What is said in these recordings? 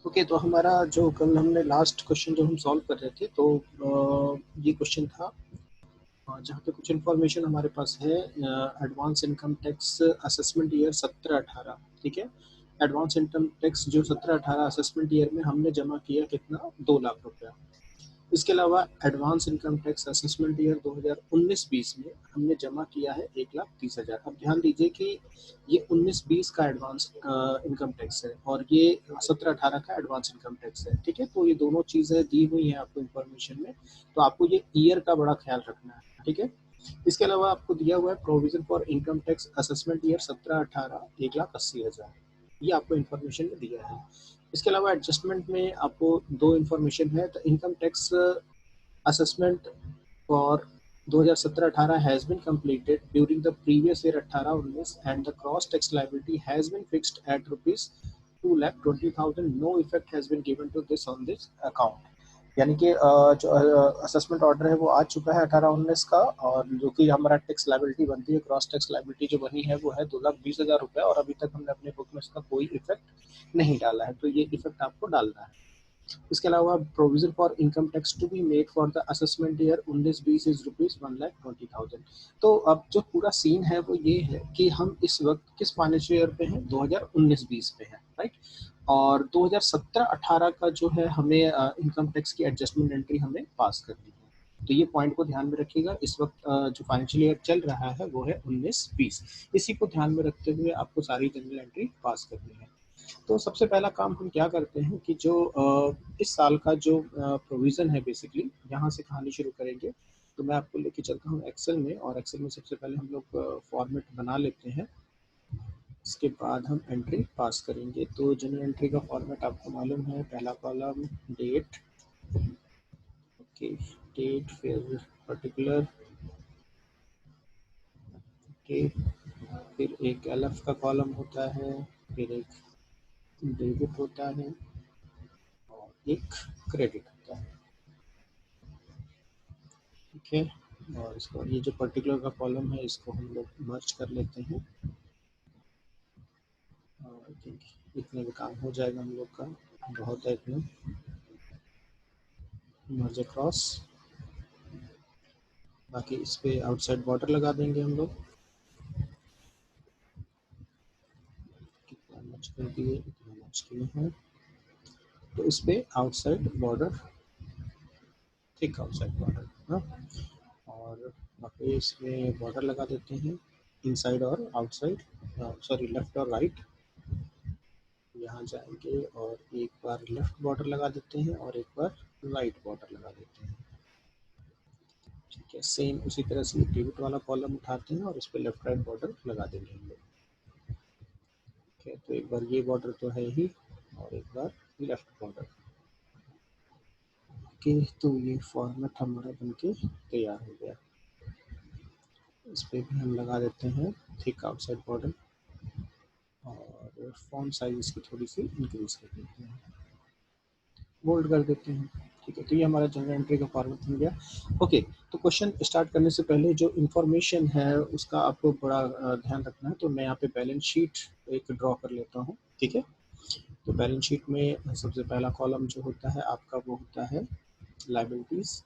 Okay, तो हमारा जो कल हमने लास्ट क्वेश्चन जो हम सॉल्व कर रहे थे, तो ये क्वेश्चन था जहाँ पे कुछ इन्फॉर्मेशन हमारे पास है। Advance income tax assessment year 17-18, ठीक है। एडवांस इनकम टैक्स जो 17-18 असेसमेंट ईयर में हमने जमा किया कितना, 2 लाख रुपया। इसके अलावा advance income tax assessment year 2019-20 में हमने जमा किया है 1,30,000। अब ध्यान दीजिए कि ये 19-20 का एडवांस इनकम टैक्स है और ये 17-18 का एडवांस इनकम टैक्स है, ठीक है। तो ये दोनों चीज़ें दी हुई हैं आपको इन्फॉर्मेशन में, तो आपको ये ईयर का बड़ा ख्याल रखना है, ठीक है। इसके अलावा आपको दिया हुआ है provision for income tax assessment year 17-18 1,80,000, ये आपको इन्फॉर्मेशन में दिया है। इसके अलावा एडजस्टमेंट में आपको दो इन्फॉर्मेशन है। तो income tax assessment for 2017-18 has been completed during the previous year 18-19 and the cross tax liability has been fixed at rupees 2,20,000. No effect has been given to this on this account. यानी कि जो assessment order है वो आ चुका है 18-19 का, और जो कि हमारा टैक्स लाइबिलिटी बनती है, क्रॉस टैक्स लाइबिलिटी जो बनी है वो है 2,20,000 रुपये, और अभी तक हमने अपने बुक में इसका कोई इफेक्ट नहीं डाला है, तो ये इफेक्ट आपको डालना है। इसके अलावा provision for income tax to be made for the assessment year 19-20 is ₹1,20,000। तो अब जो पूरा सीन है वो ये है कि हम इस वक्त किस फाइनेंशियल ईयर पे हैं, 2019-20 पे हैं, राइट। और 2017-18 का जो है हमें इनकम टैक्स की एडजस्टमेंट एंट्री हमें पास करनी है। तो ये पॉइंट को ध्यान में रखिएगा। इस वक्त जो फाइनेंशियल ईयर चल रहा है वो है 19-20, इसी को ध्यान में रखते हुए आपको सारी जनरल एंट्री पास करनी है। तो सबसे पहला काम हम क्या करते हैं कि जो इस साल का जो प्रोविज़न है, बेसिकली यहाँ से कहानी शुरू करेंगे। तो मैं आपको लेके चलता हूँ एक्सेल में, और एक्सेल में सबसे पहले हम लोग फॉर्मेट बना लेते हैं। इसके बाद हम एंट्री पास करेंगे। तो जनरल एंट्री का फॉर्मेट आपको मालूम है, पहला कॉलम डेट, ओके, डेट, फिर पर्टिकुलर, ओके, फिर एक एलएफ का कॉलम होता है, फिर एक डेबिट होता है और एक क्रेडिट होता है, ठीक है। और इसको ये जो पर्टिकुलर का कॉलम है इसको हम लोग मर्ज कर लेते हैं, और आई थिंक इतने में काम हो जाएगा हम लोग का, बहुत है इतना। मर्ज अक्रॉस, बाकी इस पे आउटसाइड बॉर्डर लगा देंगे हम लोग। कितना मर्ज कर दिए, इतना मर्ज किए हैं, तो इस पे outside border, thick outside border, हाँ। और बाकी इसमें बॉर्डर लगा देते हैं इनसाइड और आउटसाइड, सॉरी लेफ्ट और राइट। यहाँ जाएंगे और एक बार लेफ्ट बॉर्डर लगा देते हैं और एक बार राइट बॉर्डर लगा देते हैं, ठीक है। सेम उसी तरह से डेबिट वाला कॉलम उठाते हैं और इस पर लेफ्ट राइट बॉर्डर लगा देंगे हम लोग, ठीक है। तो एक बार ये बॉर्डर तो है ही, और एक बार लेफ्ट बॉर्डर, ओके। तो ये फॉर्मेट हमारा बनके तैयार हो गया। इस पर भी हम लगा देते हैं थिक आउटसाइड बॉर्डर, और फॉन्ट साइज इसकी थोड़ी सी इंक्रीज कर देते हैं, बोल्ड कर देते हैं, ठीक है। तो ये हमारा जनरल एंट्री का फॉर्मेट बन गया, ओके। तो क्वेश्चन स्टार्ट करने से पहले जो इन्फॉर्मेशन है उसका आपको बड़ा ध्यान रखना है। तो मैं यहाँ पे बैलेंस शीट एक ड्रॉ कर लेता हूँ, ठीक है। तो बैलेंस शीट में सबसे पहला कॉलम जो होता है आपका वो होता है लाइबिलिटीज,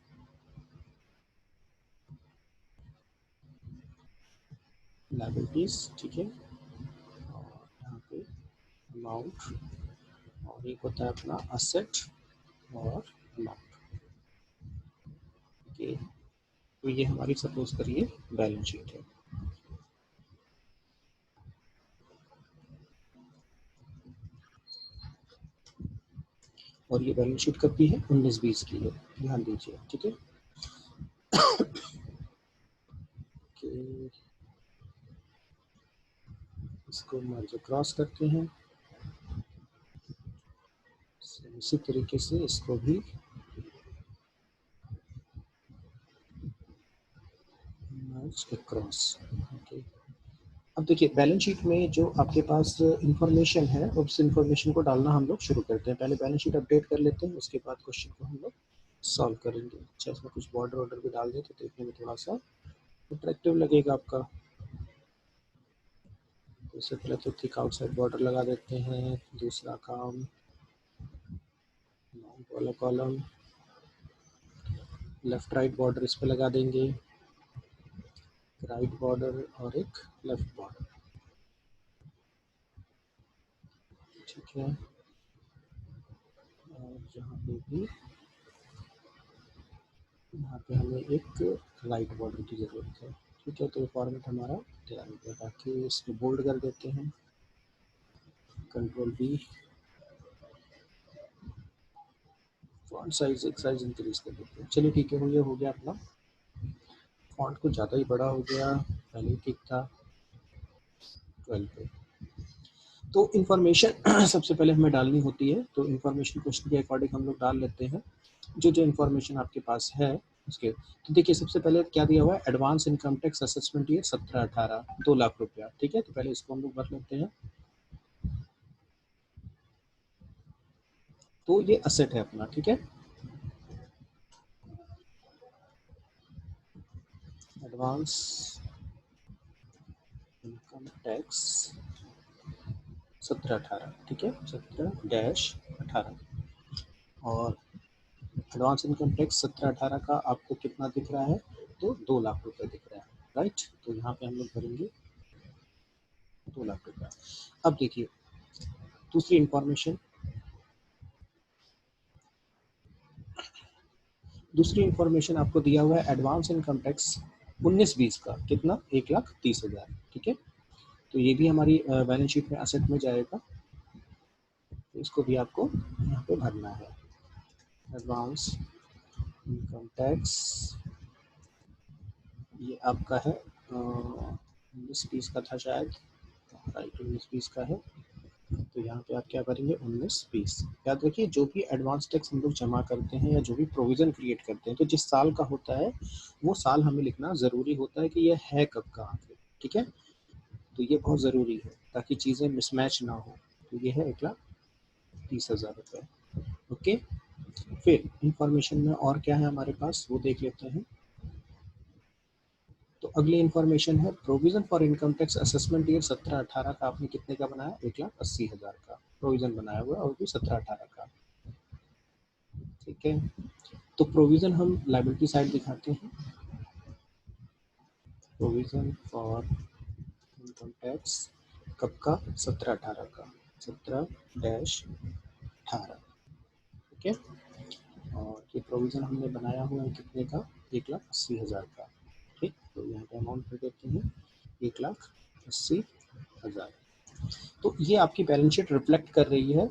लाइबिलिटीज, ठीक है। और यहाँ पे अमाउंट, और एक होता है अपना असेट और अमाउंट, ओके। तो ये हमारी सपोज करिए बैलेंस शीट है, और ये बैलेंस शीट कब की है, 19-20 की है, ध्यान दीजिए, ठीक है। इसको मर्ज क्रॉस करते हैं, इसी तरीके से इसको भी मर्ज क्रॉस, ओके। अब देखिए बैलेंस शीट में जो आपके पास इंफॉर्मेशन है उस इंफॉर्मेशन को डालना हम लोग शुरू करते हैं। पहले बैलेंस शीट अपडेट कर लेते हैं, उसके बाद क्वेश्चन को हम लोग सॉल्व करेंगे। अच्छा, इसमें कुछ बॉर्डर ऑर्डर भी डाल दें तो देखने में थोड़ा सा अट्रैक्टिव लगेगा आपका। तो इससे पहले तो थिक आउटसाइड बॉर्डर लगा देते हैं। दूसरा काम वाला कॉलम, लेफ्ट राइट बॉर्डर इस पे लगा देंगे, राइट बॉर्डर और एक लेफ्ट बॉर्डर, ठीक है। और यहाँ पे भी, यहाँ पे हमें एक राइट बॉर्डर की ज़रूरत है, ठीक है। तो ये फॉर्मेट हमारा तैयार हो गया। बाकी इसको बोल्ड कर देते हैं, कंट्रोल बी, फॉन्ट साइज एक साइज इंक्रीज कर देते हैं। चलिए ठीक है, ये हो गया अपना। फॉन्ट कुछ ज़्यादा ही बड़ा हो गया, पहले ही ठीक था 12 पे। तो इन्फॉर्मेशन सबसे पहले हमें डालनी होती है, तो इन्फॉर्मेशन क्वेश्चन के अकॉर्डिंग हम लोग डाल लेते हैं जो जो इन्फॉर्मेशन आपके पास है उसके। तो देखिए सबसे पहले क्या दिया हुआ है, advance income tax assessment year 17-18, 2 lakh रुपया, ठीक है। तो पहले इसको हम लोग भर लेते हैं। तो ये असेट है अपना, ठीक है। एडवांस इनकम टैक्स 17-18, ठीक है, 17-18। और एडवांस इनकम टैक्स 17-18 का आपको कितना दिख रहा है, तो 2 लाख रुपए दिख रहा है, राइट। तो यहाँ पे हम लोग भरेंगे 2 लाख रुपया। अब देखिए दूसरी इंफॉर्मेशन, आपको दिया हुआ है एडवांस इनकम टैक्स 19-20 का कितना, 1,30,000, ठीक है। तो ये भी हमारी बैलेंस शीट में असेट में जाएगा, तो इसको भी आपको यहाँ पे भरना है। एडवांस इनकम टैक्स ये आपका है 19-20 का था शायद, राइट, 19-20 का है। तो यहाँ पे आप क्या करेंगे, 19-20। याद रखिए जो भी एडवांस टैक्स हम लोग जमा करते हैं या जो भी प्रोविजन क्रिएट करते हैं, तो जिस साल का होता है वो साल हमें लिखना ज़रूरी होता है कि ये है कब का आखिर, ठीक है। तो ये बहुत ज़रूरी है ताकि चीज़ें मिसमैच ना हो। तो ये है 1,30,000 रुपये, ओके। फिर इंफॉर्मेशन में और क्या है हमारे पास वो देख लेते हैं। तो अगली इन्फॉर्मेशन है provision for income tax assessment year 17-18 का आपने कितने का बनाया, 1,80,000 का प्रोविजन बनाया हुआ है, और भी 17-18 का, ठीक है। तो प्रोविजन हम लायबिलिटी साइड दिखाते हैं, प्रोविजन फॉर इनकम टैक्स कब का, 17-18 का, 17-18, ठीक है। और ये प्रोविजन हमने बनाया हुआ है कितने का, 1,80,000 का, ठीक। तो यहाँ पे अमाउंट भर देते हैं 1,80,000। तो ये आपकी बैलेंस शीट रिफ्लेक्ट कर रही है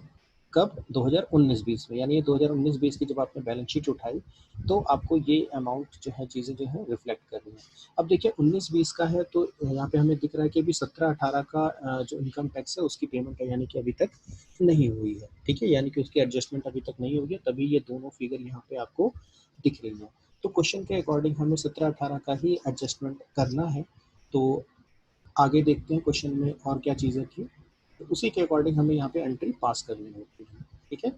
कब, 2019-20 में, यानी ये 2019-20 की जब आपने बैलेंस शीट उठाई तो आपको ये अमाउंट जो है, चीज़ें जो है रिफ्लेक्ट कर रही हैं। अब देखिए 19-20 का है तो यहाँ पे हमें दिख रहा है कि अभी 17-18 का जो इनकम टैक्स है उसकी पेमेंट है, यानी कि अभी तक नहीं हुई है, ठीक है, यानी कि उसकी एडजस्टमेंट अभी तक नहीं हुई है, तभी ये दोनों फिगर यहाँ पे आपको दिख रही है। तो क्वेश्चन के अकॉर्डिंग हमें 17-18 का ही एडजस्टमेंट करना है। तो आगे देखते हैं क्वेश्चन में और क्या चीज़ें थी, तो उसी के अकॉर्डिंग हमें यहाँ पे एंट्री पास करनी होती है, ठीक है।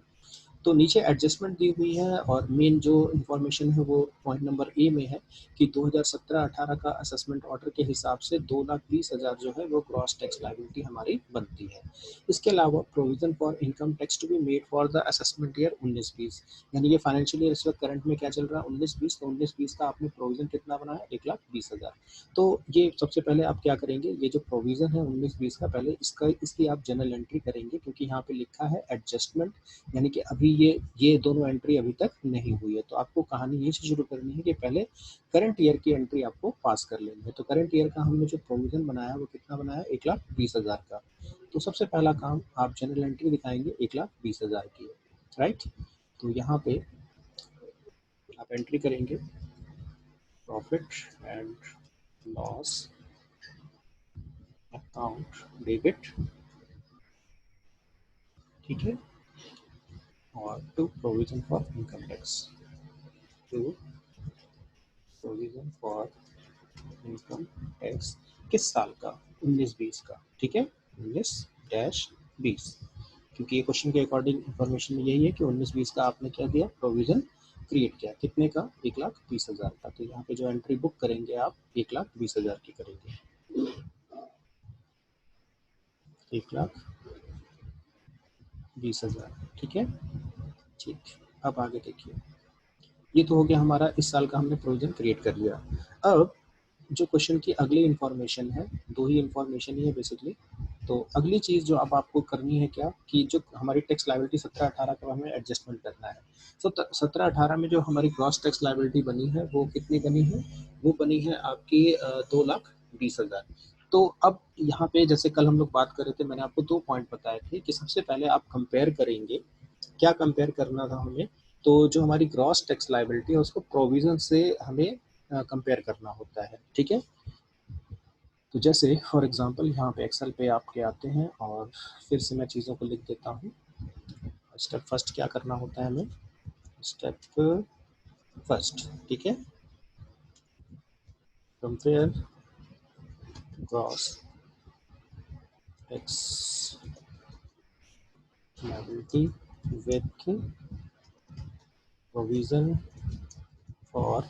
तो नीचे एडजस्टमेंट दी हुई है और मेन जो इन्फॉर्मेशन है वो पॉइंट नंबर ए में है कि 2017-18 का असेसमेंट ऑर्डर के हिसाब से 2,20,000 जो है वो क्रॉस टैक्स लायबिलिटी हमारी बनती है। इसके अलावा provision for income tax to be made for the assessment year 19-20, यानी ये फाइनेंशियल ईयर इस वक्त करंट में क्या चल रहा है, 19-20, तो 19-20 का आपने प्रोविजन कितना बनाया, 1,20,000। तो ये सबसे पहले आप क्या करेंगे, ये जो प्रोविजन है 19-20 का, पहले इसकी आप जनरल एंट्री करेंगे, क्योंकि यहाँ पे लिखा है एडजस्टमेंट, यानी कि अभी ये दोनों एंट्री अभी तक नहीं हुई है। तो आपको कहानी यहीं से शुरू करनी है कि पहले करंट ईयर की एंट्री आपको पास कर लेनी है। तो करंट ईयर का हमने जो प्रोविजन बनाया वो कितना बनाया, 1,20,000 का। तो सबसे पहला काम आप जनरल एंट्री दिखाएंगे 1,20,000 की, राइट। तो यहाँ पे आप एंट्री करेंगे profit and loss account debit, ठीक है, और to provision for income tax, to provision for income tax किस साल का, 19-20 का, ठीक है, 19-20, क्योंकि ये क्वेश्चन के अकॉर्डिंग इन्फॉर्मेशन में यही है कि 19-20 का आपने क्या दिया, प्रोविजन क्रिएट किया कितने का, 1,20,000 का। तो यहाँ पे जो एंट्री बुक करेंगे आप 1,20,000 की करेंगे, 1,20,000, ठीक है, ठीक। अब आगे देखिए, ये तो हो गया हमारा इस साल का, हमने प्रोविजन क्रिएट कर लिया। अब जो क्वेश्चन की अगली इन्फॉर्मेशन है, दो ही इन्फॉर्मेशन ही है बेसिकली। तो अगली चीज़ जो अब आपको करनी है क्या, कि जो हमारी टैक्स लायबिलिटी 17-18 का हमें एडजस्टमेंट करना है। तो 17-18 में जो हमारी ग्रॉस टैक्स लायबिलिटी बनी है वो कितनी बनी है, वो बनी है आपकी 2,20,000। तो अब यहाँ पे जैसे कल हम लोग बात कर रहे थे, मैंने आपको 2 पॉइंट बताए थे कि सबसे पहले आप कंपेयर करेंगे, क्या कंपेयर करना था हमें, तो जो हमारी ग्रॉस टैक्स लायबिलिटी है उसको प्रोविजन से हमें कंपेयर करना होता है, ठीक है। तो जैसे फॉर एग्जांपल यहाँ पे एक्सेल पे आपके आते हैं, और फिर से मैं चीज़ों को लिख देता हूँ। स्टेप फर्स्ट क्या करना होता है हमें, स्टेप फर्स्ट, ठीक है, compare gross tax liability with provision for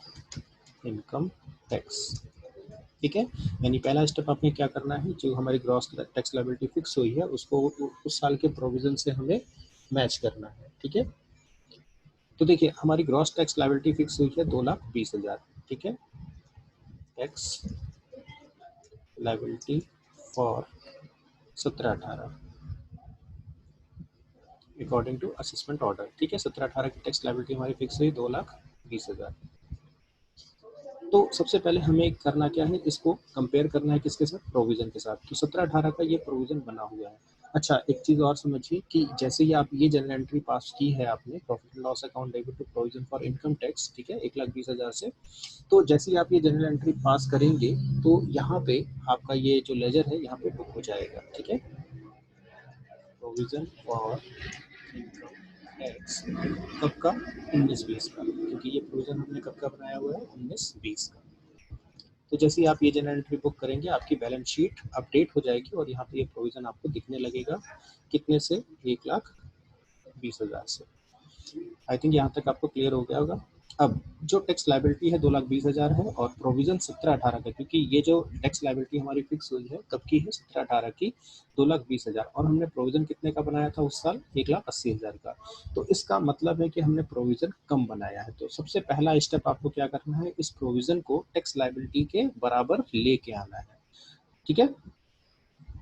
income tax, ठीक है। यानी पहला स्टेप आपने क्या करना है, जो हमारी ग्रॉस टैक्स लायबिलिटी फिक्स हुई है उसको उस साल के प्रोविजन से हमें मैच करना है, ठीक है। तो देखिए हमारी ग्रॉस टैक्स लायबिलिटी फिक्स हुई है 2,20,000, ठीक है। Tax liability for 17-18 according to assessment order, ठीक है। 17-18 की टैक्स लायबिलिटी हमारी फिक्स हुई 2,20,000। तो सबसे पहले हमें करना क्या है, इसको कंपेयर करना है किसके साथ, प्रोविजन के साथ। तो 17-18 का ये प्रोविजन बना हुआ है। अच्छा एक चीज़ और समझिए कि जैसे ही आप ये जनरल एंट्री पास की है आपने, profit and loss account debit to provision for income tax, ठीक है, 1,20,000 से, तो जैसे ही आप ये जनरल एंट्री पास करेंगे तो यहाँ पे आपका ये जो लेजर है यहाँ पे बुक हो जाएगा, ठीक है। प्रोविजन फॉर इनकम टैक्स कब का, 19-20 का, क्योंकि ये प्रोविजन हमने कब का बनाया हुआ है, 19-20 का। तो जैसे ही आप ये जनरल एंट्री बुक करेंगे आपकी बैलेंस शीट अपडेट हो जाएगी, और यहाँ पे ये प्रोविजन आपको दिखने लगेगा कितने से, 1,20,000 से। आई थिंक यहाँ तक आपको क्लियर हो गया होगा। अब जो टैक्स लायबिलिटी है 2,20,000 है, और प्रोविजन 17-18 का, क्योंकि ये जो टैक्स लायबिलिटी हमारी फिक्स हुई है कब की है, 17-18 की, 2,20,000, और हमने प्रोविजन कितने का बनाया था उस साल, 1,80,000 का। तो इसका मतलब है कि हमने प्रोविजन कम बनाया है। तो सबसे पहला स्टेप आपको क्या करना है, इस प्रोविजन को टैक्स लायबिलिटी के बराबर लेके आना है, ठीक है।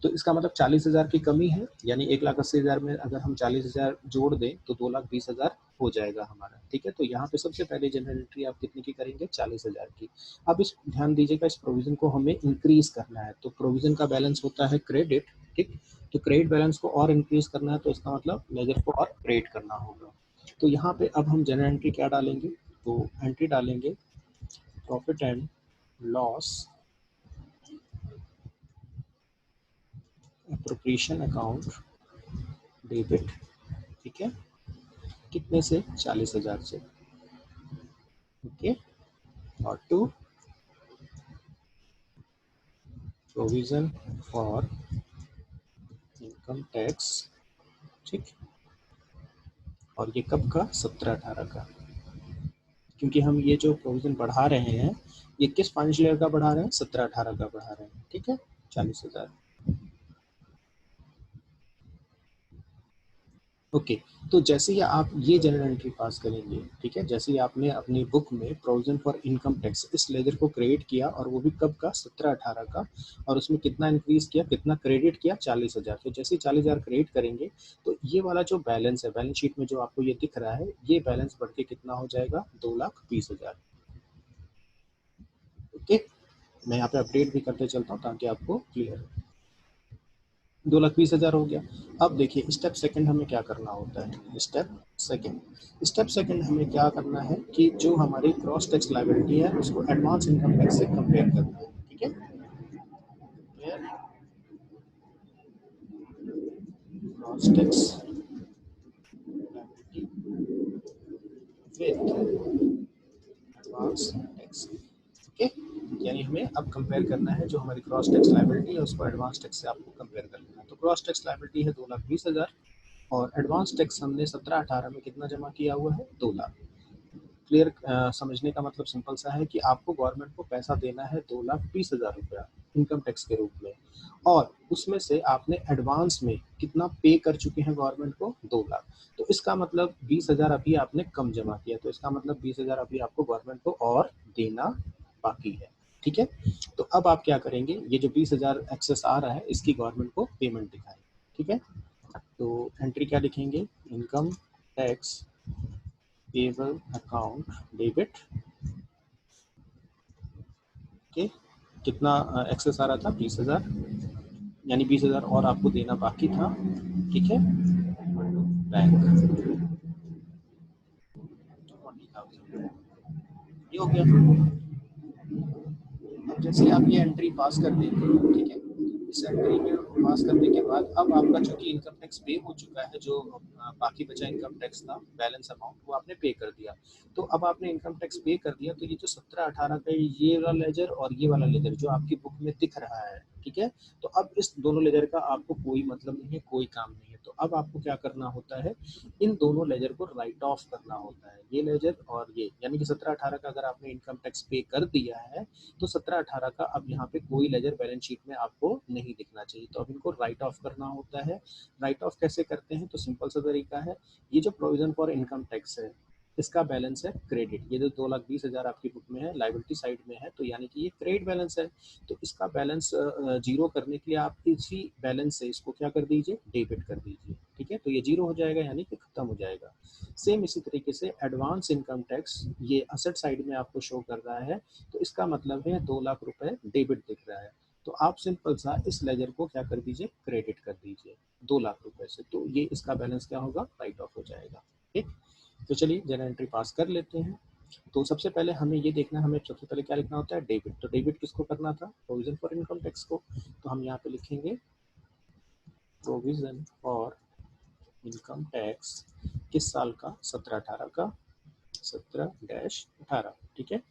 तो इसका मतलब 40,000 की कमी है, यानी 1,80,000 में अगर हम 40,000 जोड़ दें तो 2,20,000 हो जाएगा हमारा, ठीक है। तो यहाँ पे सबसे पहले जनरल एंट्री आप कितने की करेंगे, 40,000 की। अब इस ध्यान दीजिएगा, इस प्रोविजन को हमें इंक्रीज करना है। तो प्रोविजन का बैलेंस होता है क्रेडिट, ठीक। तो क्रेडिट बैलेंस को और इंक्रीज करना है, तो इसका मतलब लेजर को और क्रिएट करना होगा। तो यहाँ पे अब हम जनरल एंट्री क्या डालेंगे, तो एंट्री डालेंगे profit and loss appropriation account debit, ठीक है, कितने से, 40,000 से, ओके। और to provision for income tax, ठीक। और ये कब का, 17-18 का, क्योंकि हम ये जो प्रोविजन बढ़ा रहे हैं ये किस फाइनेंशियल ईयर का बढ़ा रहे हैं, 17-18 का बढ़ा रहे हैं, ठीक है, 40,000, ओके। तो जैसे ही आप ये जनरल एंट्री पास करेंगे, ठीक है, जैसे ही आपने अपनी बुक में प्रोविजन फॉर इनकम टैक्स इस लेजर को क्रिएट किया, और वो भी कब का, 17-18 का, और उसमें कितना इंक्रीज किया, कितना क्रेडिट किया, 40,000। तो जैसे ही 40,000 क्रेडिट करेंगे तो ये वाला जो बैलेंस है बैलेंस शीट में जो आपको ये दिख रहा है, ये बैलेंस बढ़ के कितना हो जाएगा, 2,20,000, ओके। मैं यहाँ पे अपडेट भी करते चलता हूँ ताकि आपको क्लियर हो। 2,20,000 हो गया। अब देखिए स्टेप सेकंड हमें क्या करना होता है, स्टेप सेकंड हमें क्या करना है कि जो हमारी क्रॉस टैक्स लायबिलिटी है उसको एडवांस इनकम टैक्स से कंपेयर करना है, ठीक है। Cross tax liability with advance tax, okay. यानी हमें अब कंपेयर करना है जो हमारी क्रॉस टैक्स लायबिलिटी है उसको एडवांस टैक्स से आपको कंपेयर कर लेना है। तो क्रॉस टैक्स लायबिलिटी है 2,20,000, और एडवांस टैक्स हमने 17-18 में कितना जमा किया हुआ है, 2,00,000। क्लियर, समझने का मतलब सिंपल सा है कि आपको गवर्नमेंट को पैसा देना है 2,20,000 रुपया, इनकम टैक्स के रूप में, और उसमें से आपने एडवांस में कितना पे कर चुके हैं गवर्नमेंट को, 2 लाख। तो इसका मतलब 20,000 अभी आपने कम जमा किया, तो इसका मतलब 20,000 अभी आपको गवर्नमेंट को और देना बाकी है। ठीक है, तो अब आप क्या करेंगे, ये जो 20,000 एक्सेस आ रहा है इसकी गवर्नमेंट को पेमेंट दिखाएंगे। ठीक है, तो एंट्री क्या लिखेंगे, income tax payable account debit के कितना एक्सेस आ रहा था, 20,000, यानी 20,000 और आपको देना बाकी था। ठीक है, बैंक 20,000, ये हो गया। जैसे आप ये एंट्री पास कर देंगे, ठीक है, इस एंट्री में पास करने के बाद अब आपका चूंकि इनकम टैक्स पे हो चुका है, जो बाकी बचा इनकम टैक्स था बैलेंस अमाउंट वो आपने पे कर दिया। तो अब आपने इनकम टैक्स पे कर दिया, तो ये जो 17-18 का ये वाला लेजर और ये वाला लेजर जो आपकी बुक में दिख रहा है, ठीक है, तो अब इस दोनों लेजर का आपको कोई मतलब नहीं है, कोई काम नहीं है। तो अब आपको क्या करना होता है, इन दोनों लेजर को राइट ऑफ करना होता है, ये लेजर और ये, यानी कि 17-18 का अगर आपने इनकम टैक्स पे कर दिया है तो 17-18 का अब यहाँ पे कोई लेजर बैलेंस शीट में आपको नहीं दिखना चाहिए, तो अब इनको राइट ऑफ करना होता है। राइट ऑफ कैसे करते हैं, तो सिंपल सा तरीका है, ये जो प्रोविजन फॉर इनकम टैक्स है इसका बैलेंस है क्रेडिट, ये जो 2,20,000 आपकी बुक में है लाइबिलिटी साइड में है, तो यानी कि ये क्रेडिट बैलेंस है। तो इसका बैलेंस जीरो करने के लिए आप इसी बैलेंस से इसको क्या कर दीजिए, डेबिट कर दीजिए। ठीक है, तो ये जीरो हो जाएगा, यानी कि खत्म हो जाएगा। सेम इसी तरीके से एडवांस इनकम टैक्स ये असेट साइड में आपको शो कर रहा है, तो इसका मतलब है 2 लाख रुपए डेबिट दिख रहा है, तो आप सिंपल सा इस लेजर को क्या कर दीजिए, क्रेडिट कर दीजिए 2 लाख रुपए से, तो ये इसका बैलेंस क्या होगा, राइट ऑफ हो जाएगा। ठीक, तो चलिए जरा एंट्री पास कर लेते हैं। तो सबसे पहले हमें ये देखना है, हमें सबसे पहले क्या लिखना होता है, डेबिट। तो डेबिट किसको करना था, प्रोविजन फॉर इनकम टैक्स को, तो हम यहाँ पे लिखेंगे प्रोविजन फॉर इनकम टैक्स किस साल का, 17-18 का, 17-18। ठीक है,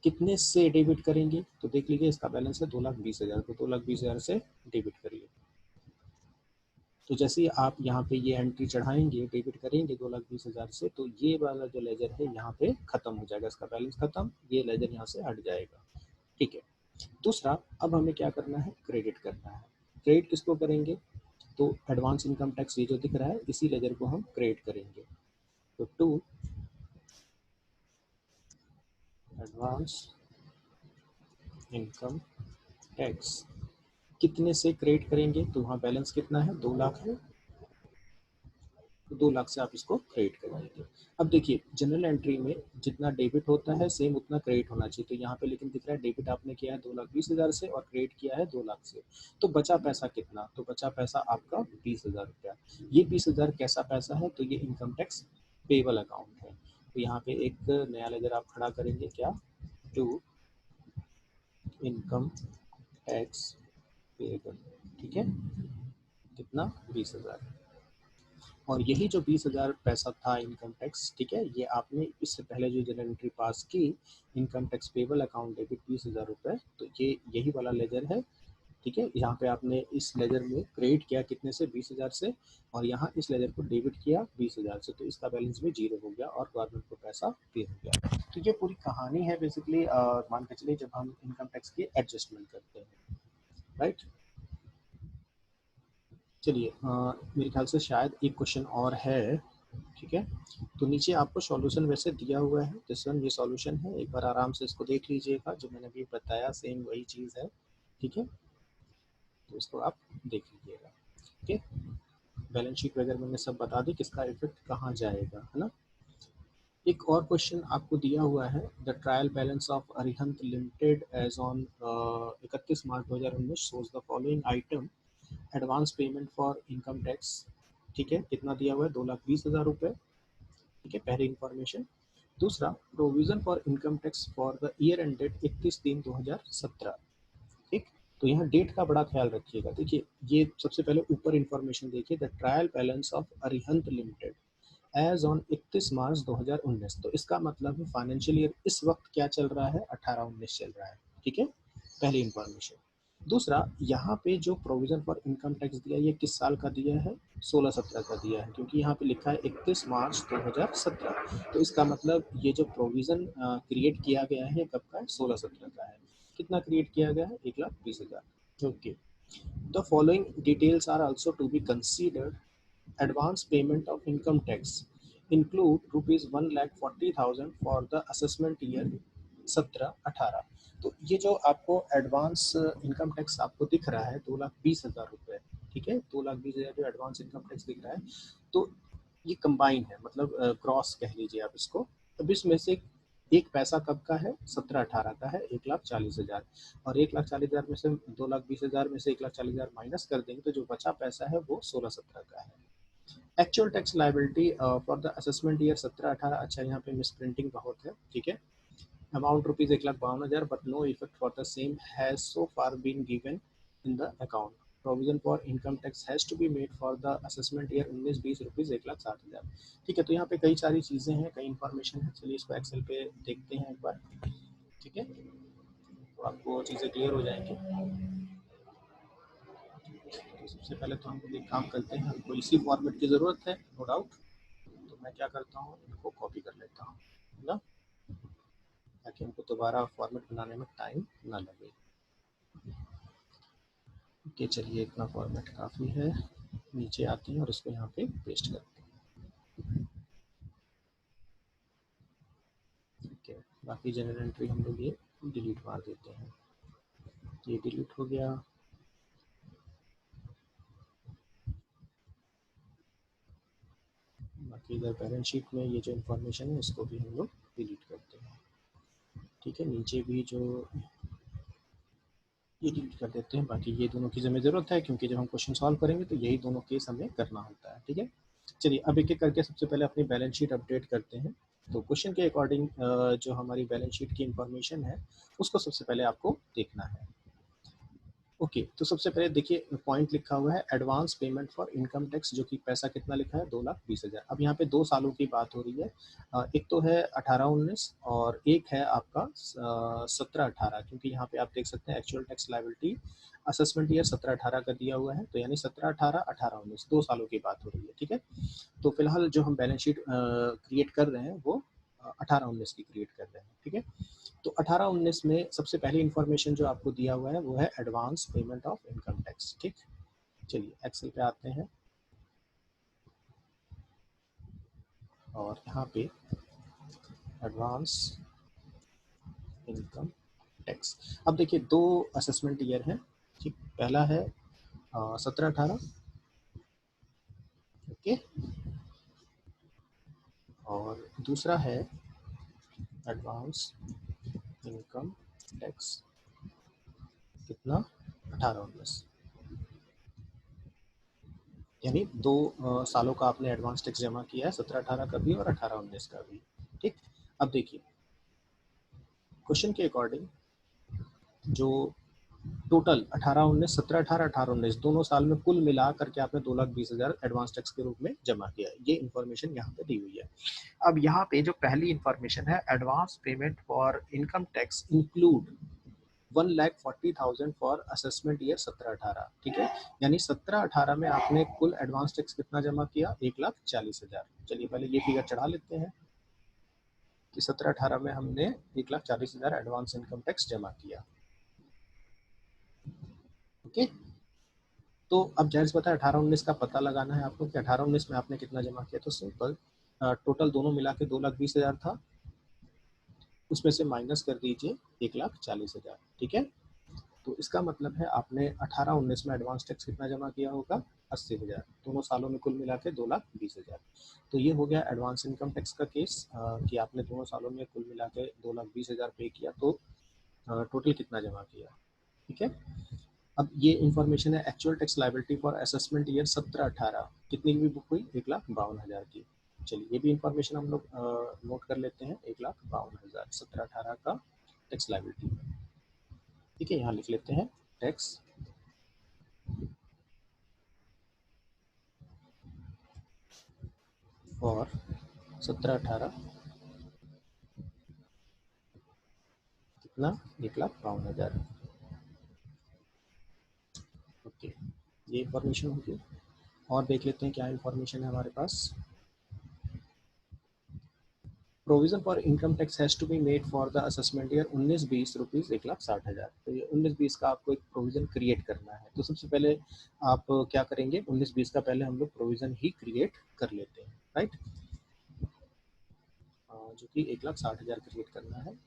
कितने से डेबिट करेंगे, तो देख लीजिए इसका बैलेंस है 2,20,000, तो 2,20,000 से डेबिट करिए। तो जैसे ही आप यहाँ पे ये एंट्री चढ़ाएंगे, डेबिट करेंगे 2,20,000 से, तो ये वाला जो लेजर है यहाँ पे खत्म हो जाएगा, इसका बैलेंस खत्म, ये लेजर यहाँ से हट जाएगा। ठीक है, दूसरा अब हमें क्या करना है, क्रेडिट करना है। क्रेडिट किसको करेंगे, तो एडवांस इनकम टैक्स ये जो दिख रहा है इसी लेजर को हम क्रेडिट करेंगे। तो टू एडवांस इनकम टैक्स कितने से क्रेडिट करेंगे, तो वहाँ बैलेंस कितना है, 2 लाख है, तो 2 लाख से आप इसको क्रेडिट कराएंगे। अब देखिए जनरल एंट्री में जितना डेबिट होता है सेम उतना क्रेडिट होना चाहिए, तो यहाँ पे लेकिन दिख रहा है डेबिट आपने किया है 2,20,000 से और क्रेडिट किया है 2 लाख से, तो बचा पैसा कितना, तो बचा पैसा आपका 20,000 रुपया। ये 20,000 कैसा पैसा है, तो ये इनकम टैक्स पेबल अकाउंट है, तो यहाँ पे एक नया लेजर आप खड़ा करेंगे, क्या, टू इनकम टैक्स पेबल। ठीक है, कितना, 20,000, और यही जो 20,000 पैसा था इनकम टैक्स, ठीक है, ये आपने इससे पहले जो जनरल एंट्री पास की, income tax payable account debit 20,000 रुपये, तो ये यही वाला लेजर है। ठीक है, यहाँ पे आपने इस लेजर में क्रेडिट किया कितने से, 20,000 से, और यहाँ इस लेजर को डेबिट किया 20,000 से, तो इसका बैलेंस भी जीरो हो गया और गवर्नमेंट को पैसा पे हो गया। तो ये पूरी कहानी है बेसिकली, मान के चलिए जब हम इनकम टैक्स की एडजस्टमेंट करते हैं, राइट। चलिए मेरे ख्याल से शायद एक क्वेश्चन और है। ठीक है, तो नीचे आपको सॉल्यूशन वैसे दिया हुआ है, दिस वन ये सॉल्यूशन है, एक बार आराम से इसको देख लीजिएगा, जो मैंने अभी बताया सेम वही चीज़ है। ठीक है, तो इसको आप देख लीजिएगा। ठीक है, बैलेंस शीट वगैरह मैंने सब बता दी, किसका इफेक्ट कहाँ जाएगा, है ना। एक और क्वेश्चन आपको दिया हुआ है, the trial balance of Arihant limited as on 31 March 2019 shows the following item, advance payment for income tax. ठीक है, कितना दिया हुआ है, 2,20,000 रुपये। ठीक है, पहली इंफॉर्मेशन। दूसरा, provision for income tax for the year ended 31/3/2017। ठीक, तो यहाँ डेट का बड़ा ख्याल रखिएगा। देखिए ये सबसे पहले ऊपर इंफॉर्मेशन देखिए, the trial balance of Arihant limited as on 31 March 2019, तो इसका मतलब है फाइनेंशियल ईयर इस वक्त क्या चल रहा है, 18-19 चल रहा है। ठीक है, पहली इंफॉर्मेशन। दूसरा, यहाँ पे जो प्रोविजन फॉर इनकम टैक्स दिया है ये किस साल का दिया है, 16-17 का दिया है, क्योंकि यहाँ पे लिखा है 31 मार्च 2017, तो इसका मतलब ये जो प्रोविजन क्रिएट किया गया है कब का है, 16-17 का है। कितना क्रिएट किया गया है, 1,20,000। Okay, the following details are also to be considered advance payment of income tax include ₹1,40,000 for the assessment year 17-18। तो ये जो आपको एडवांस इनकम टैक्स आपको दिख रहा है 2,20,000 रुपये, ठीक है, 2,20,000 जो एडवांस इनकम टैक्स दिख रहा है, तो ये कंबाइन है, मतलब क्रॉस कह लीजिए आप इसको। अब इसमें से एक पैसा कब का है, 17-18 का है, 1,40,000, और 1,40,000 में से 2,20,000 में से 1,40,000 माइनस कर देंगे तो जो बचा पैसा है वो 16-17 का है। Actual tax liability for the assessment year 17-18, अच्छा यहाँ पे मिस प्रिंटिंग बहुत है, ठीक है। Amount rupees 1,52,000 but no effect for the same has so far been given in the account. Provision for income tax has to be made for the assessment year 19-20 rupees 1,60,000। ठीक है, तो यहाँ पे कई सारी चीज़ें हैं, कई इन्फॉर्मेशन है, चलिए इसको एक्सेल पे देखते हैं एक बार, ठीक है, तो आपको चीज़ें क्लियर हो जाएंगी। तो सबसे पहले तो हम एक काम करते हैं, हमको इसी फॉर्मेट की ज़रूरत है, नो डाउट, तो मैं क्या करता हूँ, इनको कॉपी कर लेता हूँ ना, ताकि हमको दोबारा फॉर्मेट बनाने में टाइम ना लगे। ओके, चलिए इतना फॉर्मेट काफ़ी है, नीचे आते हैं और इसको यहाँ पे पेस्ट करते हैं। ठीक है, बाकी जनरल एंट्री हम लोग ये डिलीट मार देते हैं, ये डिलीट हो गया। बाकी इधर बैलेंस शीट में ये जो इन्फॉर्मेशन है इसको भी हम लोग डिलीट करते हैं, ठीक है। नीचे भी जो ये डिलीट कर देते हैं, बाकी ये दोनों की हमें ज़रूरत है क्योंकि जब हम क्वेश्चन सॉल्व करेंगे तो यही दोनों केस हमें करना होता है, ठीक है। चलिए अब एक एक करके सबसे पहले अपनी बैलेंस शीट अपडेट करते हैं। तो क्वेश्चन के अकॉर्डिंग जो हमारी बैलेंस शीट की इंफॉर्मेशन है उसको सबसे पहले आपको देखना है। ओके, तो सबसे पहले देखिए पॉइंट लिखा हुआ है advance payment for income tax, जो कि पैसा कितना लिखा है, 2,20,000। अब यहाँ पे 2 सालों की बात हो रही है, एक तो है 18-19 और एक है आपका 17-18, क्योंकि यहाँ पे आप देख सकते हैं actual tax liability assessment year 17-18 का दिया हुआ है, तो यानी 17-18, 18-19 2 सालों की बात हो रही है, ठीक है। तो फिलहाल जो हम बैलेंस शीट क्रिएट कर रहे हैं वो 18-19 की क्रिएट कर रहे हैं, ठीक है। तो 18-19 में सबसे पहली इंफॉर्मेशन जो आपको दिया हुआ है वो है advance payment of income tax, ठीक। चलिए एक्सेल पे आते हैं और यहाँ पे एडवांस इनकम टैक्स, अब देखिए 2 असेसमेंट ईयर हैं, ठीक। पहला है 17-18, ओके, और दूसरा है एडवांस इनकम टैक्स कितना, 18-19, यानी 2 सालों का आपने एडवांस टैक्स जमा किया है, 17-18 का भी और 18-19 का भी, ठीक। अब देखिए क्वेश्चन के अकॉर्डिंग जो टोटल 18-19, 17-18, 18-19 दोनों साल में कुल मिला करके आपने 2,20,000 एडवांस टैक्स के रूप में जमा किया है, ये इन्फॉर्मेशन यहाँ पे दी हुई है। अब यहाँ पे जो पहली इन्फॉर्मेशन है advance payment for income tax include 1,40,000 for assessment year 17-18, ठीक है, यानी 17-18 में आपने कुल एडवांस टैक्स कितना जमा किया, 1,40,000। चलिए पहले ये फिगर चढ़ा लेते हैं कि 17-18 में हमने 1,40,000 एडवांस इनकम टैक्स जमा किया, ओके। तो अब जाहिर सी बात है 18-19 का पता लगाना है आपको कि 18-19 में आपने कितना जमा किया, तो सिंपल टोटल दोनों मिला के 2,20,000 था, उसमें से माइनस कर दीजिए 1,40,000, ठीक है। तो इसका मतलब है आपने 18-19 में एडवांस टैक्स कितना जमा किया होगा, 80,000, दोनों सालों में कुल मिला के 2,20,000। तो ये हो गया एडवांस इनकम टैक्स का केस कि आपने दोनों सालों में कुल मिला के 2,20,000 पे किया, तो टोटल कितना जमा किया, ठीक है। अब ये इन्फॉर्मेशन है actual tax liability for assessment year 17-18, कितनी की बुक हुई, 1,52,000 की। चलिए ये भी इन्फॉर्मेशन हम लोग नोट कर लेते हैं, 1,52,000 17-18 का टैक्स लायबिलिटी, ठीक है। यहाँ लिख लेते हैं टैक्स फॉर 17-18 कितना, 1,52,000, ओके, ये इन्फॉर्मेशन होगी। और देख लेते हैं क्या इन्फॉर्मेशन है हमारे पास। Provision for income tax has to be made for the assessment year 19-20 rupees 1,60,000। तो ये 19-20 का आपको एक प्रोविज़न क्रिएट करना है। तो सबसे पहले आप क्या करेंगे, 19-20 का पहले हम लोग प्रोविज़न ही क्रिएट कर लेते हैं, राइट, जो कि 1,60,000 क्रिएट करना है।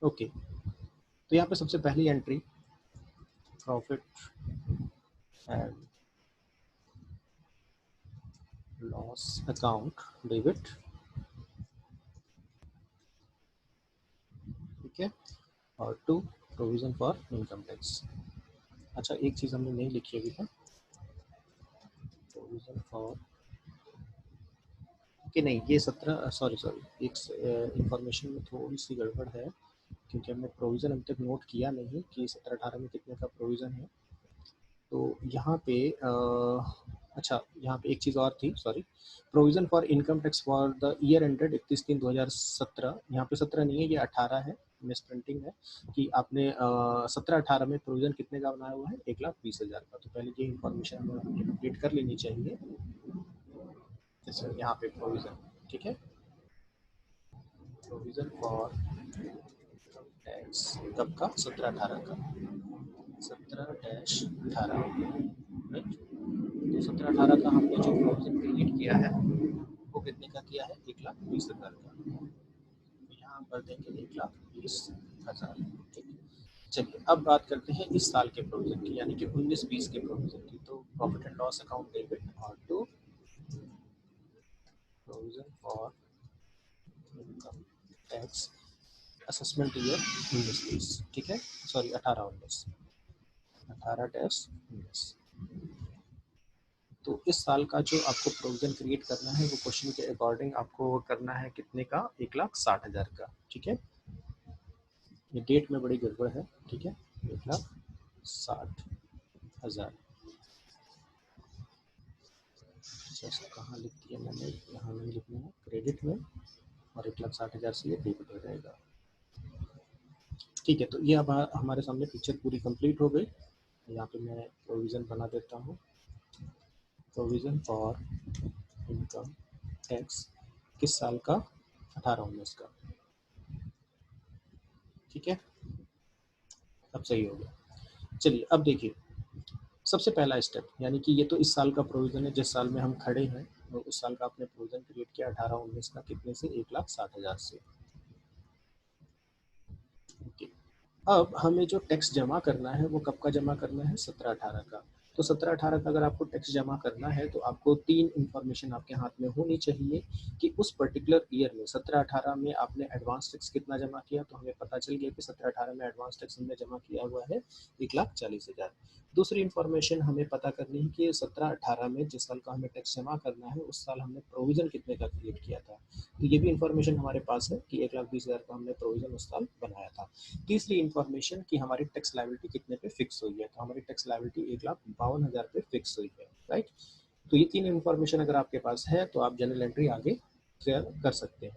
ओके, तो यहाँ पे सबसे पहली entry profit and loss account debit, ठीक है, और 2 प्रोविजन फॉर इनकम टैक्स। अच्छा, एक चीज़ हमने नहीं लिखी अभी तक, प्रोविजन फॉर कि नहीं, ये 17 सॉरी एक इंफॉर्मेशन में थोड़ी सी गड़बड़ है, क्योंकि हमने प्रोविज़न अभी तक नोट किया नहीं कि 17-18 में कितने का प्रोविज़न है। तो यहाँ पे अच्छा, यहाँ पे एक चीज़ और थी, sorry, provision for income tax for the year ended 31/3/2017, यहाँ पे 17 नहीं है, ये 18 है, मिस प्रिंटिंग है कि आपने 17-18 में प्रोविज़न कितने का बनाया हुआ है, 1,20,000 का। तो पहले ये इन्फॉर्मेशन हमें कंप्लीट कर लेनी चाहिए। जैसे यहाँ पे प्रोविज़न, ठीक है, प्रोविज़न फॉर इनकम टैक्स कब का, 17-18 का, 17-18, राइट। तो 17-18 का हमने जो प्रोविज़न क्रिएट किया है वो कितने का किया है, 1,20,000 का। तो यहाँ पर देंगे 1,20,000, ठीक है। चलिए अब बात करते हैं इस साल के प्रोविज़न की, यानी कि 19-20 के प्रोविज़न की। तो profit and loss account debit और to provision for income tax assessment year 19-20, ठीक है, सॉरी 18-19, 18-19। तो इस साल का जो आपको प्रोविज़न क्रिएट करना है वो क्वेश्चन के अकॉर्डिंग आपको करना है कितने का, 1,60,000 का, ठीक है। ये डेट में बड़ी गड़बड़ है, ठीक है, 1,60,000। जैसा कहाँ लिख दिया मैंने, यहाँ नहीं लिखना है, क्रेडिट में, और 1,60,000 से ये डेबिट हो जाएगा, ठीक है। तो ये अब हमारे सामने पिक्चर पूरी कंप्लीट हो गई। यहाँ पे मैं प्रोविज़न बना देता हूँ, प्रोविज़न फॉर इनकम टैक्स किस साल का, 18-19 का, ठीक है, अब सही हो गया। चलिए अब देखिए, सबसे पहला स्टेप, यानी कि ये तो इस साल का प्रोविज़न है, जिस साल में हम खड़े हैं, तो उस साल का आपने प्रोविज़न क्रिएट किया 18-19 का, कितने से, 1,60,000 से, ओके। अब हमें जो टैक्स जमा करना है वो कब का जमा करना है, 17-18 का। तो 17-18 का अगर आपको टैक्स जमा करना है तो आपको 3 इन्फॉर्मेशन आपके हाथ में होनी चाहिए कि उस पर्टिकुलर ईयर में 17-18 में आपने एडवांस टैक्स कितना जमा किया। तो हमें पता चल गया कि 17-18 में एडवांस टैक्स हमने जमा किया हुआ है 1,40,000। दूसरी इन्फॉर्मेशन हमें पता करनी है कि 17-18 में जिस साल का हमें टैक्स जमा करना है उस साल हमने प्रोविज़न कितने का क्रिएट किया था। तो ये भी इन्फॉर्मेशन हमारे पास है कि 1,20,000 का हमने प्रोविज़न उस साल बनाया था। तीसरी इन्फॉर्मेशन कि हमारी टैक्स लायबिलिटी कितने पे फिक्स हुई है। तो हमारी टैक्स लायबिलिटी 1,52,000 पे फिक्स हुई है, राइट। तो ये 3 इन्फॉर्मेशन अगर आपके पास है तो आप जनरल एंट्री आगे क्लियर कर सकते हैं।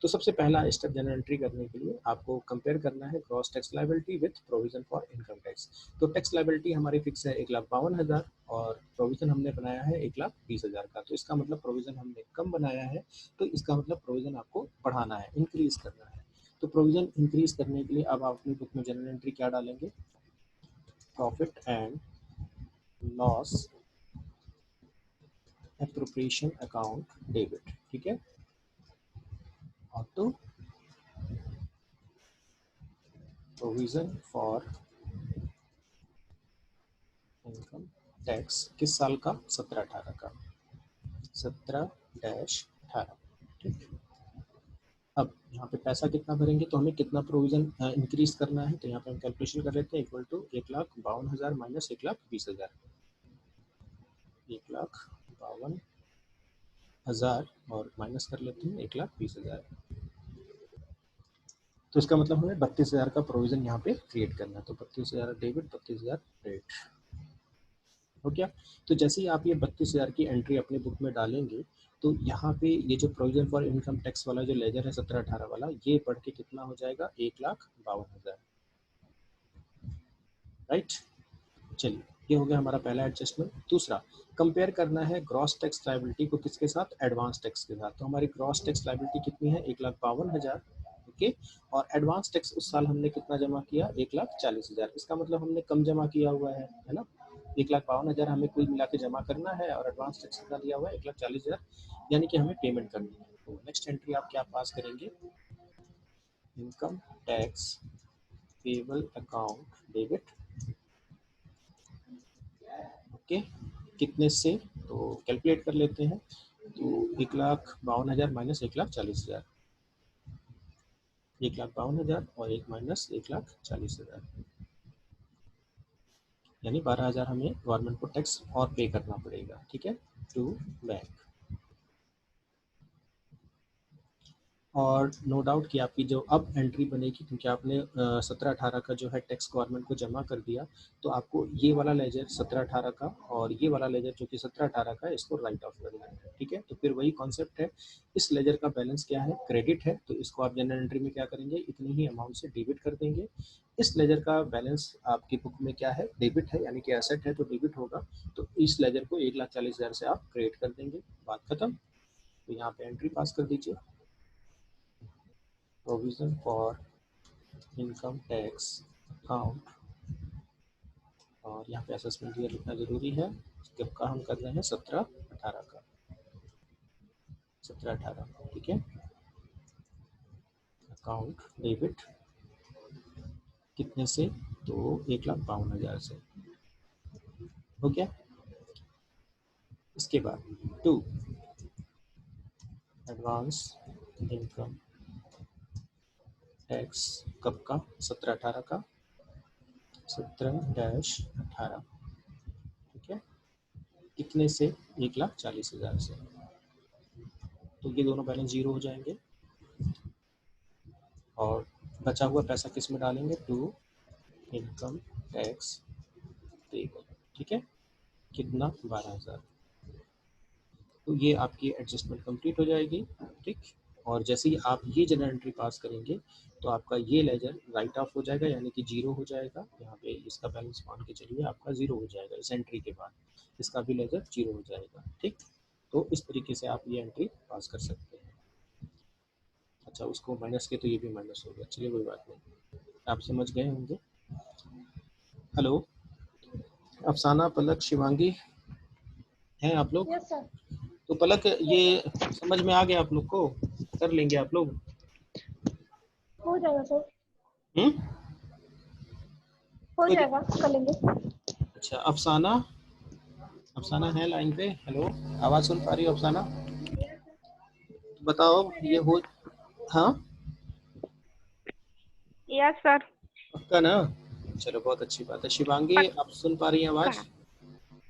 तो सबसे पहला स्टेप जनरल एंट्री करने के लिए आपको कंपेयर करना है gross tax liability with provision for income tax. तो टैक्स लायबिलिटी हमारी फिक्स है 1,52,000 और प्रोविजन हमने बनाया है 1,20,000 का। तो इसका मतलब प्रोविजन हमने कम बनाया है, तो इसका मतलब प्रोविजन आपको बढ़ाना है, इंक्रीज करना है। तो प्रोविजन इंक्रीज करने के लिए अब आप अपनी बुक में जनरल एंट्री क्या डालेंगे, profit and loss appropriation account debit, ठीक है, और तो प्रोविजन फॉर इनकम टैक्स किस साल का, 17-18 का, 17-18, ठीक। अब यहाँ पे पैसा कितना भरेंगे तो हमें कितना प्रोविजन इंक्रीज करना है। तो यहाँ पे हम कैलकुलेशन कर लेते हैं, इक्वल टू 1,52,000 माइनस 1,20,000, 1,52,000 और माइनस कर लेते हैं 1,20,000। तो इसका मतलब हमें 32,000 का प्रोविजन यहाँ पे क्रिएट करना है। तो 32,000 डेबिट, 32,000 क्रेडिट हो गया। तो जैसे ही आप ये 32,000 की एंट्री अपने बुक में डालेंगे तो यहाँ पे ये जो प्रोविजन फॉर इनकम टैक्स वाला जो लेजर है 17-18 वाला, ये बढ़ के कितना हो जाएगा, 1,52,000, राइट। चलिए ये हो गया हमारा पहला एडजस्टमेंट। दूसरा, कंपेयर करना है ग्रॉस टैक्स लायबिलिटी को किसके साथ, एडवांस टैक्स के साथ। तो हमारी ग्रॉस टैक्स लायबिलिटी कितनी है, 1,52,000, ओके। और एडवांस टैक्स उस साल हमने कितना जमा किया, 1,40,000। इसका मतलब हमने कम जमा किया हुआ है ना। 1,52,000 हमें कुल मिला के जमा करना है और एडवांस टैक्स कितना दिया हुआ है, 1,40,000, यानी कि हमें पेमेंट करनी है। तो नेक्स्ट एंट्री आप क्या पास करेंगे, income tax payable account debit, okay. कितने से, तो कैलकुलेट कर लेते हैं। तो 1,52,000 माइनस 1,40,000, 1,52,000 और एक माइनस 1,40,000, यानी 12,000 हमें गवर्नमेंट को टैक्स और पे करना पड़ेगा, ठीक है, टू बैंक। और नो डाउट कि आपकी जो अब एंट्री बनेगी, क्योंकि आपने 17-18 का जो है टैक्स गवर्नमेंट को जमा कर दिया, तो आपको ये वाला लेजर 17-18 का और ये वाला लेजर जो कि 17-18 का, इसको राइट ऑफ करना है, ठीक है। तो फिर वही कॉन्सेप्ट है, इस लेजर का बैलेंस क्या है, क्रेडिट है, तो इसको आप जनरल एंट्री में क्या करेंगे, इतनी ही अमाउंट से डेबिट कर देंगे। इस लेजर का बैलेंस आपकी बुक में क्या है, डेबिट है, यानी कि एसेट है तो डेबिट होगा, तो इस लेजर को 1,40,000 से आप क्रेडिट कर देंगे, बात खत्म। तो यहाँ पे एंट्री पास कर दीजिए, provision for income tax account, और यहाँ पे असेसमेंट ईयर लिखना जरूरी है। कब का हम कर रहे हैं, 17-18 का, 17-18, ठीक है। अकाउंट डेबिट कितने से, तो 1,52,000 से, हो गया। इसके बाद 2, एडवांस इनकम टैक्स कब का, 17-18 का, 17-18, ठीक है। कितने से, 1,40,000 से। तो ये दोनों बैलेंस जीरो हो जाएंगे और बचा हुआ पैसा किस में डालेंगे, टू इनकम टैक्स पेबल, ठीक है। कितना, 12,000। तो ये आपकी एडजस्टमेंट कंप्लीट हो जाएगी, ठीक। और जैसे ही आप ये जनरल एंट्री पास करेंगे तो आपका ये लेजर राइट ऑफ हो जाएगा, यानी कि जीरो हो जाएगा। यहाँ पे इसका बैलेंस मान के चलिए आपका जीरो हो जाएगा, इस एंट्री के बाद इसका भी लेजर जीरो हो जाएगा, ठीक। तो इस तरीके से आप ये एंट्री पास कर सकते हैं। अच्छा, उसको माइनस के तो ये भी माइनस हो गया, चलिए कोई बात नहीं, आप समझ गए होंगे। हेलो, अफसाना, पलक, शिवांगी, हैं आप लोग? Yes sir. तो पलक, ये समझ में आ गया आप लोग को, कर लेंगे आप लोग? हो जाएगा सर, हम्म, हो कोई जाएगा, कर लेंगे। अच्छा, अफसाना, अफसाना है लाइन पे? हेलो, आवाज सुन पा रही हो अफसाना? बताओ ये हो, हाँ यस सर। पक्का ना? चलो बहुत अच्छी बात है। शिवांगी, आप सुन पा रही हैं आवाज? पक्का।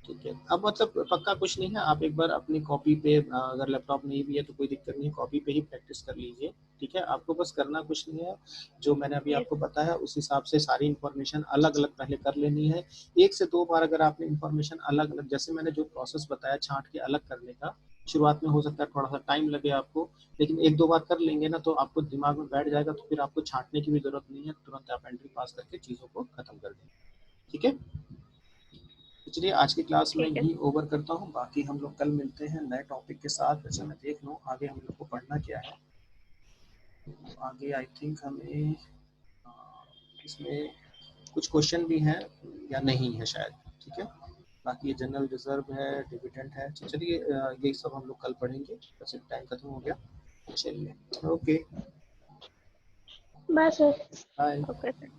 ठीक है। अब मतलब पक्का कुछ नहीं है, आप एक बार अपनी कॉपी पे, अगर लैपटॉप नहीं भी है तो कोई दिक्कत नहीं है, कॉपी पे ही प्रैक्टिस कर लीजिए, ठीक है। आपको बस करना कुछ नहीं है, जो मैंने अभी यस। आपको बताया उस हिसाब से सारी इन्फॉर्मेशन अलग अलग पहले कर लेनी है। 1 से 2 बार अगर आपने इन्फॉर्मेशन अलग अलग, जैसे मैंने जो प्रोसेस बताया छांट के अलग करने का, शुरुआत में हो सकता है थोड़ा सा टाइम लगे आपको, लेकिन 1-2 बार कर लेंगे ना तो आपको दिमाग में बैठ जाएगा, तो फिर आपको छांटने की भी जरूरत नहीं है, तुरंत आप एंट्री पास करके चीजों को खत्म कर देंगे, ठीक है। तो चलिए आज की क्लास में ठीक है। यही ओवर करता हूँ, बाकी हम लोग कल मिलते हैं नए टॉपिक के साथ। वैसे मैं देख लूँ आगे हम लोग को पढ़ना क्या है। तो आगे आई थिंक हमें इसमें कुछ क्वेश्चन भी हैं या नहीं है शायद, ठीक है। बाकी ये जनरल रिजर्व है, डिविडेंड है, तो चलिए यही सब हम लोग कल पढ़ेंगे। वैसे टाइम खत्म हो गया, चलिए, okay, bye sir. Bye. Okay sir.